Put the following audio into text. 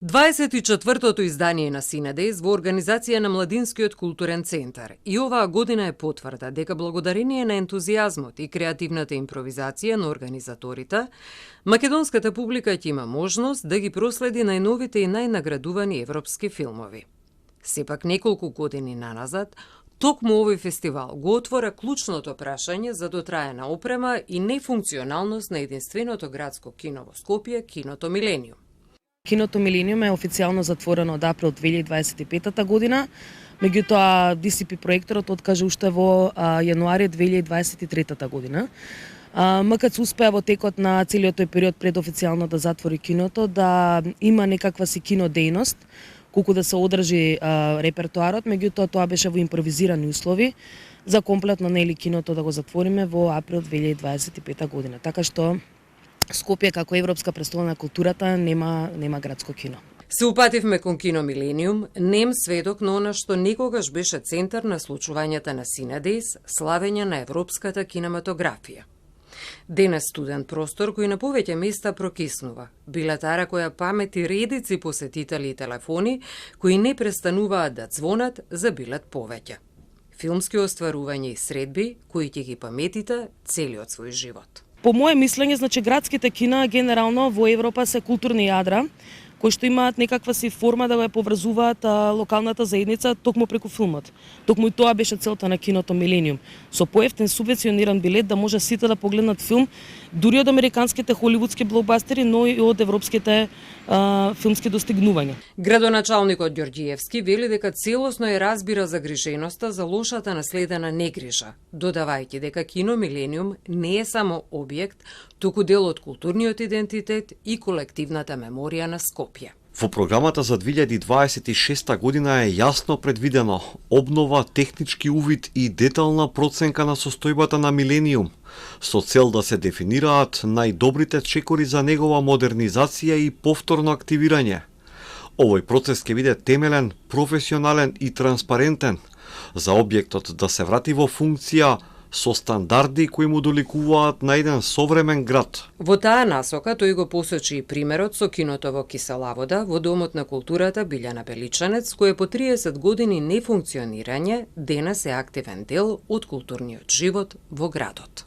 24-тото издание на Синедејс во организација на Младинскиот културен центар и оваа година е потврда дека благодарение на ентузијазмот и креативната импровизација на организаторите, македонската публика ќе има можност да ги проследи најновите и најнаградувани европски филмови. Сепак неколку години наназад, токму овој фестивал го отвора клучното прашање за дотраена опрема и нефункционалност на единственото градско кино во Скопје, киното Милениум. Киното Милениум е официјално затворено од април 2025 година, меѓутоа DCP проекторот откаже уште во јануари 2023 година. Макар се успеа во текот на целиот тој период пред официјално да затвори киното, да има некаква си кинодејност, колку да се одржи репертоарот, меѓутоа тоа беше во импровизирани услови за комплетно киното да го затвориме во април 2025 година. Така што Скопје како европска престола на културата нема градско кино. Се упативме кон кино Милениум, нем сведок на она што некогаш беше центар на случувањата на Синедејс, славење на европската кинематографија. Денес студен простор кој на повеќе места прокиснува, билетара која памети редици посетители и телефони кои не престануваат да ѕвонат за билет повеќе. Филмски остварувања и средби кои ќе ги паметите целиот свој живот. По моje мислење, градските кина генерално во Европа се културни јадра, кои што имаат некаква си форма да го поврзуваат локалната заедница токму преку филмот. Токму и тоа беше целта на киното Милениум. Со поевтин субвенциониран билет да може сите да погледнат филм, дури од американските холивудски блокбастери, но и од европските филмски достигнувања. Градоначалникот Ѓорѓиевски вели дека целосно ја разбира загриженоста за лошата наследена негрижа, додавајќи дека кино Милениум не е само објект, туку дел од културниот идентитет и колективната меморија на Скопје. Во програмата за 2026 година е јасно предвидено обнова, технички увид и детална проценка на состојбата на Милениум, со цел да се дефинираат најдобрите чекори за негова модернизација и повторно активирање. Овој процес ќе биде темелен, професионален и транспарентен, за објектот да се врати во функција со стандарди кои му доликуваат на еден современ град. Во таа насока тој го посочи и примерот со киното во Киселавода, во Домот на културата Билјана Беличанец, кој по 30 години нефункционирање денес е активен дел од културниот живот во градот.